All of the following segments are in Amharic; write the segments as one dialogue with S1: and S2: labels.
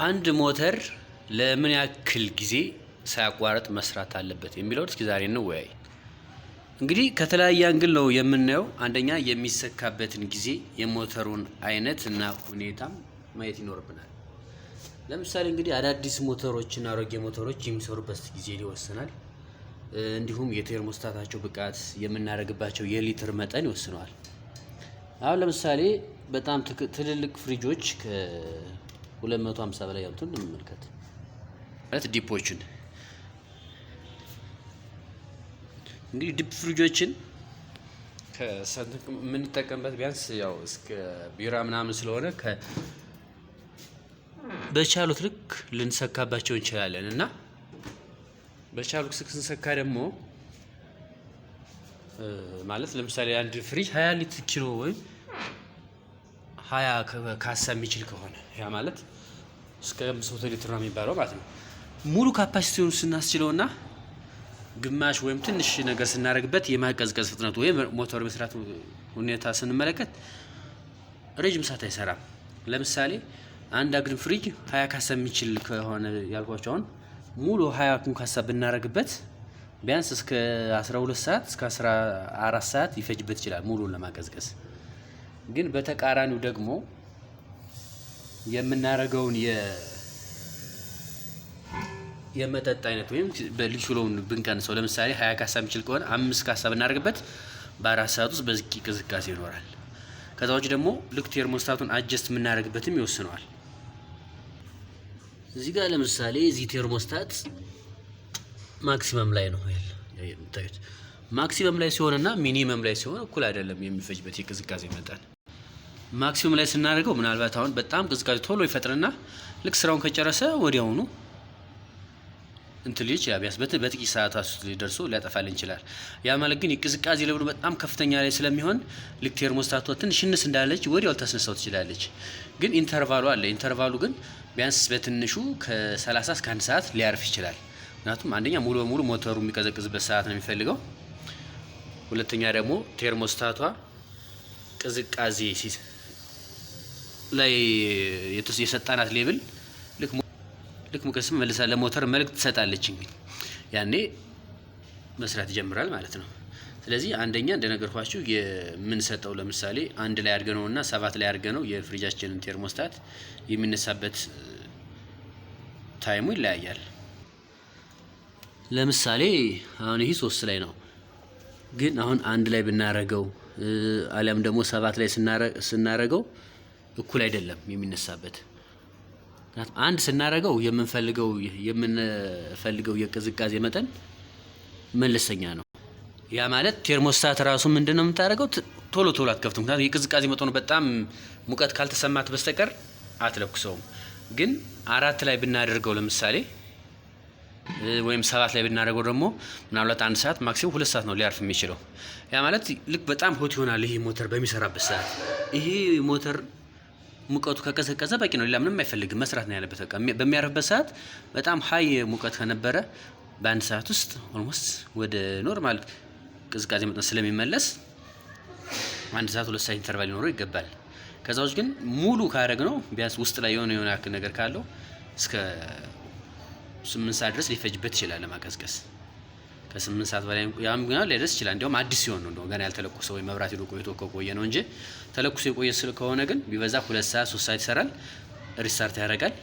S1: አንድ ሞተር ለምን ያክል ጊዜ ሳያቋርጥ መስራት አለበት የሚለው እስኪ ዛሬ እንወያይ። እንግዲህ ከተለያየ አንግል ነው የምናየው። አንደኛ የሚሰካበትን ጊዜ፣ የሞተሩን አይነት እና ሁኔታም ማየት ይኖርብናል። ለምሳሌ እንግዲህ አዳዲስ ሞተሮች እና አሮጌ ሞተሮች የሚሰሩበት ጊዜ ይወስናል። እንዲሁም የቴርሞስታታቸው ብቃት፣ የምናደርግባቸው የሊትር መጠን ይወስነዋል። አሁን ለምሳሌ በጣም ትልልቅ ፍሪጆች ከ250 በላይ ያሉትን እንመልከት። ማለት ዲፖችን እንግዲህ ዲፕ ፍሪጆችን የምንጠቀምበት ቢያንስ ያው እስከ ቢራ ምናምን ስለሆነ በቻሉት ልክ ልንሰካባቸው እንችላለን እና በቻሉት ልክ ስንሰካ ደግሞ ማለት ለምሳሌ አንድ ፍሪጅ 20 ሊትር ኪሎ ወይም 20 ካሳ የሚችል ከሆነ ያ ማለት እስከ 500 ሊትር ነው የሚባለው ማለት ነው። ሙሉ ካፓሲቲውን ስናስችለውና ግማሽ ወይም ትንሽ ነገር ስናደርግበት የማቀዝቀዝ ፍጥነቱ ወይም ሞተሩ መስራት ሁኔታ ስንመለከት ረጅም ሰዓት አይሰራም። ለምሳሌ አንድ አግድም ፍሪጅ 20 ካሳ የሚችል ከሆነ ያልኳቸው አሁን ሙሉ 20 ካሳ ብናደርግበት ቢያንስ እስከ 12 ሰዓት እስከ 14 ሰዓት ይፈጅበት ይችላል ሙሉን ለማቀዝቀዝ። ግን በተቃራኒው ደግሞ የምናደርገውን የመጠጥ አይነት ወይም በሊትሩን ብንቀንሰው ለምሳሌ 20 ካሳ የሚችል ከሆነ 5 ካሳ ብናደርግበት በ4 ሰዓት ውስጥ በዚህ ቅዝቃዜ ይኖራል። ከዛ ውጭ ደግሞ ልክ ቴርሞስታቱን አጀስት የምናደርግበትም ይወስነዋል። እዚህ ጋር ለምሳሌ እዚህ ቴርሞስታት ማክሲመም ላይ ነው የምታዩት። ማክሲመም ላይ ሲሆንና ሚኒመም ላይ ሲሆን እኩል አይደለም የሚፈጅበት የቅዝቃዜ መጠን። ማክሲመም ላይ ስናደርገው ምናልባት አሁን በጣም ቅዝቃዜ ቶሎ ይፈጥርና ልክ ስራውን ከጨረሰ ወዲያውኑ እንትን ልጅ ያቢያስ በጥቂት ሰዓታት ውስጥ ሊደርሱ ሊያጠፋልን ይችላል። ያ ማለት ግን የቅዝቃዜ ለብዱ በጣም ከፍተኛ ላይ ስለሚሆን ልክ ቴርሞስታቷ ትንሽ እንስ እንዳለች ወዲያው ተስነሳው ትችላለች። ግን ኢንተርቫሉ አለ። ኢንተርቫሉ ግን ቢያንስ በትንሹ ከ30 እስከ 1 ሰዓት ሊያርፍ ይችላል። ምክንያቱም አንደኛ ሙሉ በሙሉ ሞተሩ የሚቀዘቅዝበት ሰዓት ነው የሚፈልገው። ሁለተኛ ደግሞ ቴርሞስታቷ ቅዝቃዜ ላይ የሰጣናት ሌብል ልክ ሙቀት መልሳ ለሞተር መልእክት ትሰጣለች። እንግዲህ ያኔ መስራት ይጀምራል ማለት ነው። ስለዚህ አንደኛ እንደነገርኳችሁ የምንሰጠው ለምሳሌ 1 ላይ አድርገነውና 7 ላይ አድርገነው የፍሪጃችንን ቴርሞስታት የሚነሳበት ታይሙ ይለያያል። ለምሳሌ አሁን ይሄ 3 ላይ ነው። ግን አሁን 1 ላይ ብናረገው አሊያም ደግሞ 7 ላይ ስናረገው እኩል አይደለም የሚነሳበት። አንድ ስናረገው የምንፈልገው የቅዝቃዜ መጠን መለስተኛ ነው። ያ ማለት ቴርሞስታት ራሱ ምንድነው የምታደርገው ቶሎ አትከፍትም። ምክንያቱም የቅዝቃዜ መጠኑ በጣም ሙቀት ካልተሰማት በስተቀር አትለኩሰውም። ግን 4 ላይ ብናደርገው ለምሳሌ ወይም 7 ላይ ብናደርገው ደግሞ ምናልባት 1 ሰዓት ማክሲመም 2 ሰዓት ነው ሊያርፍ የሚችለው። ያ ማለት ልክ በጣም ሆት ይሆናል ይሄ ሞተር በሚሰራበት ሰዓት። ይሄ ሞተር ሙቀቱ ከቀዘቀዘ በቂ ነው፣ ሌላ ምንም አይፈልግም፣ መስራት ነው ያለበት። በቃ በሚያርፍበት ሰዓት በጣም ሀይ ሙቀት ከነበረ በ1 ሰዓት ውስጥ ኦልሞስት ወደ ኖርማል ቅዝቃዜ መጠን ስለሚመለስ 1 ሰዓት 2 ሰዓት ኢንተርቫል ሊኖረው ይገባል። ከዛ ውጭ ግን ሙሉ ካደረግነው ቢያንስ ውስጥ ላይ የሆነ ያክል ነገር ካለው እስከ 8 ሰዓት ድረስ ሊፈጅበት ይችላል ለማቀዝቀዝ። ከ8 ሰዓት በላይ ያም ግን ሊደርስ ይችላል። እንዲያውም አዲስ ሲሆን ነው ገና ያልተለኮሰ ወይ መብራት ሄዶ ቆይቶ ከቆየ ነው እንጂ ተለኩሶ የቆየ ከሆነ ግን ቢበዛ 2 ሰዓት 3 ሰዓት ይሰራል። ሪስታርት ያደርጋል።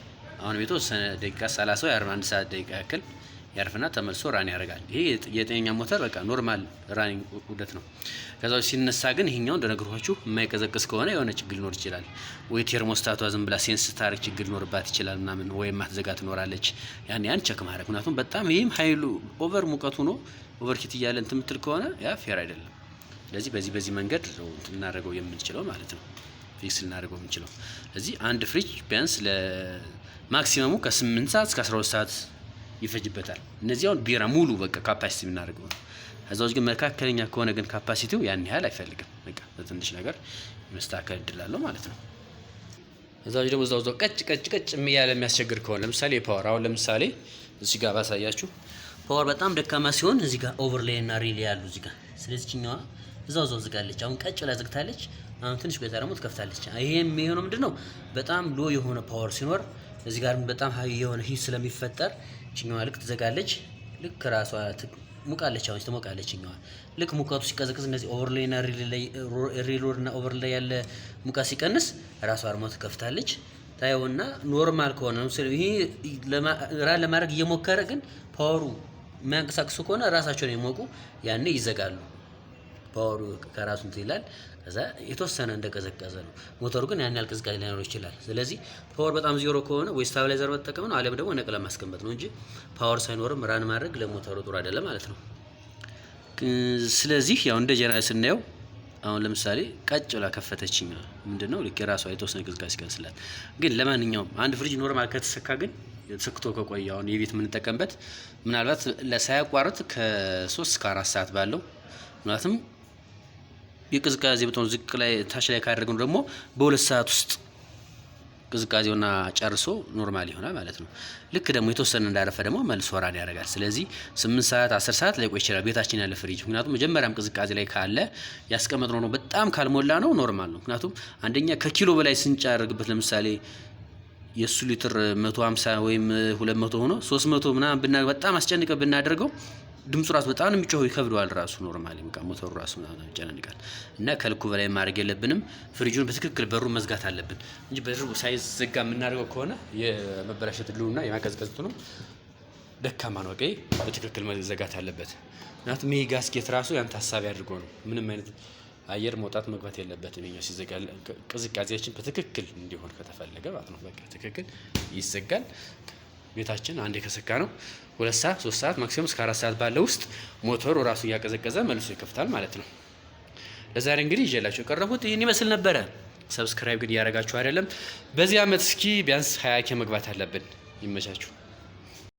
S1: አሁን የተወሰነ ደቂቃ 30 ወይ 41 ሰዓት ደቂቃ ያክል ያርፍና ተመልሶ ራን ያደርጋል። ይሄ የጤነኛ ሞተር በቃ ኖርማል ራኒንግ ውደት ነው። ከዛው ሲነሳ ግን ይሄኛው እንደነገርኳችሁ የማይቀዘቅዝ ከሆነ የሆነ ችግር ሊኖር ይችላል። ወይ ቴርሞስታቷ ዝም ብላ ሴንስ ታሪክ ችግር ሊኖርባት ይችላል ምናምን፣ ወይ ማትዘጋ ትኖራለች። ያን ቸክ ማድረግ። ምክንያቱም በጣም ይሄም ኃይሉ ኦቨር ሙቀቱ ነው ኦቨርሂት እያለ እንትን የምትል ከሆነ ያ ፌር አይደለም። ስለዚህ በዚህ መንገድ ነው ልናደርገው የምንችለው ማለት ነው። ፊክስ ልናደርገው የምንችለው። ስለዚህ አንድ ፍሪጅ ቢያንስ ለማክሲመሙ ከ8 ሰዓት እስከ 12 ሰዓት ይፈጅበታል። እነዚህ አሁን ቢራ ሙሉ በቃ ካፓሲቲ የምናደርገው ነው። ከዛው ግን መካከለኛ ከሆነ ግን ካፓሲቲው ያን ያህል አይፈልግም። በቃ በትንሽ ነገር መስተካከል እድላለሁ ማለት ነው። ከዛው ደግሞ እዛው ቀጭ የሚያለ የሚያስቸግር ከሆነ ለምሳሌ ፓወር፣ አሁን ለምሳሌ እዚህ ጋር ባሳያችሁ ፓወር በጣም ደካማ ሲሆን እዚህ ጋር ኦቨርሌይ እና ሪሌ ያሉ እዚህ ጋር። ስለዚህ ቺኛዋ እዛው ዝጋለች። አሁን ቀጭ ላይ ዝግታለች። አሁን ትንሽ ቆይታ ደግሞ ትከፍታለች። ይሄ የሚሆነው ምንድነው በጣም ሎ የሆነ ፓወር ሲኖር እዚህ ጋር በጣም ሀይ የሆነ ሂት ስለሚፈጠር እችኛዋ ልክ ትዘጋለች። ልክ ራሷ ሙቃለች፣ አሁን ትሞቃለች። እኛዋ ልክ ሙቀቱ ሲቀዘቅዝ እነዚህ ኦቨርሌይ እና ሪሎድ እና ኦቨርሌይ ያለ ሙቀት ሲቀንስ ራሷ አርማ ትከፍታለች። ታየውና ኖርማል ከሆነ ነው ይሄ ራን ለማድረግ እየሞከረ ግን ፓወሩ የሚያንቀሳቅሱ ከሆነ ራሳቸውን የሚሞቁ ያኔ ይዘጋሉ። ፓወሩ ከራሱ እንትን ይላል። ከዛ የተወሰነ እንደቀዘቀዘ ነው። ሞተሩ ግን ያን ያህል ቅዝቃዜ ላይኖር ይችላል። ስለዚህ ፓወር በጣም ዜሮ ከሆነ ወይ ስታብላይዘር መጠቀም ነው፣ አሊያም ደግሞ ነቅለ ማስቀመጥ ነው እንጂ ፓወር ሳይኖርም ራን ማድረግ ለሞተሩ ጥሩ አይደለም ማለት ነው። ስለዚህ ያው እንደ ጀነራል ስናየው አሁን ለምሳሌ ቀጭ ብላ ከፈተችኝ ምንድነው ልክ የራሷ የተወሰነ ቅዝቃዜ ይቀንስላል። ግን ለማንኛውም አንድ ፍሪጅ ኖርማል ከተሰካ ግን ተሰክቶ ከቆየ አሁን የቤት የምንጠቀምበት ምናልባት ለሳያቋርጥ ከ3 እስከ 4 ሰዓት ባለው ምናልባትም የቅዝቃዜ በጣም ዝቅ ላይ ታች ላይ ካደረግን ደግሞ በ2 ሰዓት ውስጥ ቅዝቃዜውና ጨርሶ ኖርማል ይሆናል ማለት ነው። ልክ ደግሞ የተወሰነ እንዳረፈ ደግሞ መልሶ ራን ያደርጋል። ስለዚህ 8 ሰዓት 10 ሰዓት ላይ ቆይ ይችላል ቤታችን ያለ ፍሪጅ። ምክንያቱም መጀመሪያም ቅዝቃዜ ላይ ካለ ያስቀመጥነው ነው በጣም ካልሞላ ነው ኖርማል ነው። ምክንያቱም አንደኛ ከኪሎ በላይ ስንጫርግበት ለምሳሌ የሱ ሊትር 150 ወይም 200 ሆኖ 300 ምናምን በጣም አስጨንቀ ብናደርገው ድምፁ ራሱ በጣም የሚጮህ ይከብደዋል። ራሱ ኖርማሊ ሞተሩ ራሱ ያጨናንቃል። እና ከልኩ በላይ ማድረግ የለብንም። ፍሪጁን በትክክል በሩን መዝጋት አለብን እንጂ በሩ ሳይዘጋ የምናደርገው ከሆነ የመበላሸት ዕድሉና የማቀዝቀዝ እንትኑ ደካማ ነው። ቀይ በትክክል መዘጋት አለበት። ምክንያቱም ይሄ ጋስኬት ራሱ ያን ታሳቢ አድርጎ ነው። ምንም አይነት አየር መውጣት መግባት የለበትም። ይሄኛው ሲዘጋ ቅዝቃዜያችን በትክክል እንዲሆን ከተፈለገ ማለት ነው። በቃ ትክክል ይዘጋል። ቤታችን አንዴ ከሰካ ነው 2 ሰዓት 3 ሰዓት ማክሲመም እስከ 4 ሰዓት ባለው ውስጥ ሞተሩ ራሱ እያቀዘቀዘ መልሶ ይከፍታል ማለት ነው። ለዛሬ እንግዲህ ይዤላችሁ የቀረቡት ይህን ይመስል ነበረ። ሰብስክራይብ ግን እያደረጋችሁ አይደለም። በዚህ አመት እስኪ ቢያንስ 20 መግባት አለብን። ይመቻችሁ።